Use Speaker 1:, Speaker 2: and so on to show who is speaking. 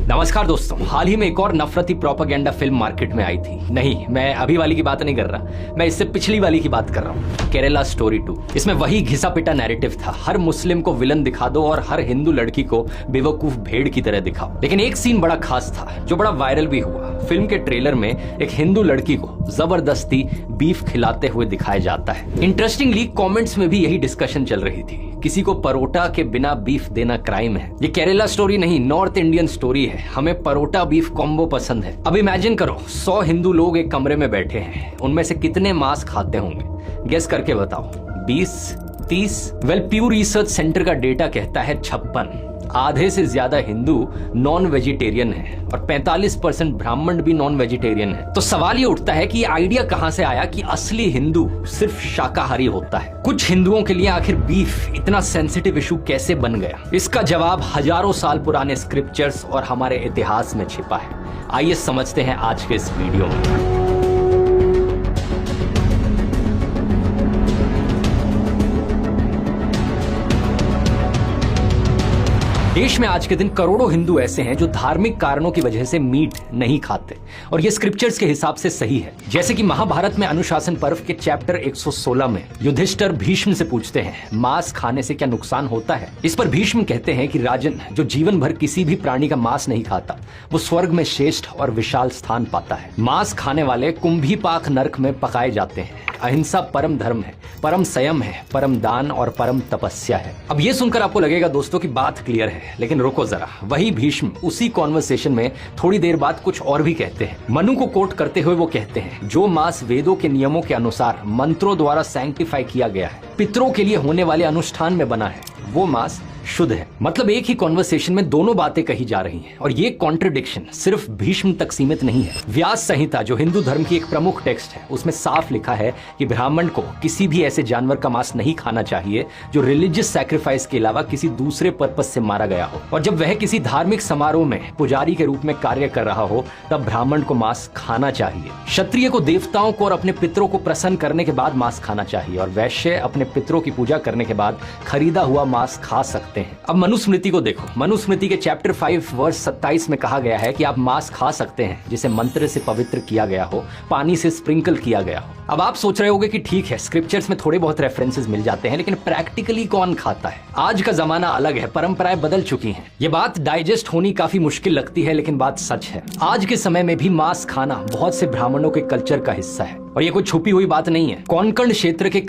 Speaker 1: नमस्कार दोस्तों, हाल ही में एक और नफरती प्रोपेगेंडा फिल्म मार्केट में आई थी। नहीं, मैं अभी वाली की बात नहीं कर रहा, मैं इससे पिछली वाली की बात कर रहा हूँ, केरला स्टोरी 2। इसमें वही घिसा पिटा नैरेटिव था, हर मुस्लिम को विलन दिखा दो और हर हिंदू लड़की को बेवकूफ भेड़ की तरह दिखाओ। लेकिन एक सीन बड़ा खास था जो बड़ा वायरल भी हुआ। फिल्म के ट्रेलर में एक हिंदू लड़की को जबरदस्ती बीफ खिलाते हुए दिखाया जाता है। इंटरेस्टिंगली कमेंट्स में भी यही डिस्कशन चल रही थी, किसी को परोटा के बिना बीफ देना क्राइम है। ये केरला स्टोरी नहीं, नॉर्थ इंडियन स्टोरी है। हमें परोटा बीफ कॉम्बो पसंद है। अब इमेजिन करो, 100 हिंदू लोग एक कमरे में बैठे हैं, उनमें से कितने मांस खाते होंगे? गेस करके बताओ। 20, 30? वेल, प्यू रिसर्च सेंटर का डेटा कहता है 56। आधे से ज्यादा हिंदू नॉन वेजिटेरियन है और 45% ब्राह्मण भी नॉन वेजिटेरियन है। तो सवाल ये उठता है कि आइडिया कहां से आया कि असली हिंदू सिर्फ शाकाहारी होता है? कुछ हिंदुओं के लिए आखिर बीफ इतना सेंसिटिव इशू कैसे बन गया? इसका जवाब हजारों साल पुराने स्क्रिप्चर्स और हमारे इतिहास में छिपा है। आइए समझते हैं आज के इस वीडियो में। देश में आज के दिन करोड़ों हिंदू ऐसे हैं जो धार्मिक कारणों की वजह से मीट नहीं खाते, और ये स्क्रिप्चर्स के हिसाब से सही है। जैसे कि महाभारत में अनुशासन पर्व के चैप्टर 116 में युधिष्ठिर भीष्म से पूछते हैं, मांस खाने से क्या नुकसान होता है? इस पर भीष्म कहते हैं कि राजन, जो जीवन भर किसी भी प्राणी का मांस नहीं खाता वो स्वर्ग में श्रेष्ठ और विशाल स्थान पाता है। मांस खाने वाले कुंभीपाक नरक में पकाए जाते हैं। अहिंसा परम धर्म है, परम संयम है, परम दान और परम तपस्या है। अब ये सुनकर आपको लगेगा दोस्तों की बात क्लियर है, लेकिन रुको जरा। वही भीष्म उसी कॉन्वर्सेशन में थोड़ी देर बाद कुछ और भी कहते हैं। मनु को कोट करते हुए वो कहते हैं, जो मांस वेदों के नियमों के अनुसार मंत्रों द्वारा सैंक्टिफाई किया गया है, पितरों के लिए होने वाले अनुष्ठान में बना है, वो मांस शुद्ध है। मतलब एक ही कॉन्वर्सेशन में दोनों बातें कही जा रही हैं, और ये कॉन्ट्रडिक्शन सिर्फ भीष्म तक सीमित नहीं है। व्यास संहिता, जो हिंदू धर्म की एक प्रमुख टेक्स्ट है, उसमें साफ लिखा है कि ब्राह्मण को किसी भी ऐसे जानवर का मांस नहीं खाना चाहिए जो रिलीजियस सैक्रिफाइस के अलावा किसी दूसरे पर्पस से मारा गया हो, और जब वह किसी धार्मिक समारोह में पुजारी के रूप में कार्य कर रहा हो तब ब्राह्मण को मांस खाना चाहिए। क्षत्रिय को देवताओं को और अपने पितरों को प्रसन्न करने के बाद मांस खाना चाहिए, और वैश्य अपने पितरों की पूजा करने के बाद खरीदा हुआ मांस खा सकते हैं। अब मनुस्मृति को देखो। मनुस्मृति के चैप्टर 5 वर्स 27 में कहा गया है कि आप मांस खा सकते हैं जिसे मंत्र से पवित्र किया गया हो, पानी से स्प्रिंकल किया गया हो। अब आप सोच रहे होंगे कि ठीक है, स्क्रिप्चर्स में थोड़े बहुत रेफरेंसेस मिल जाते हैं, लेकिन प्रैक्टिकली कौन खाता है? आज का जमाना अलग है, परंपराएं बदल चुकी हैं। ये बात डाइजेस्ट होनी काफी मुश्किल लगती है, लेकिन बात सच है। आज के समय में भी मांस खाना बहुत से ब्राह्मणों के कल्चर का हिस्सा है, और ये कोई छुपी हुई बात नहीं है। कोंकण क्षेत्र के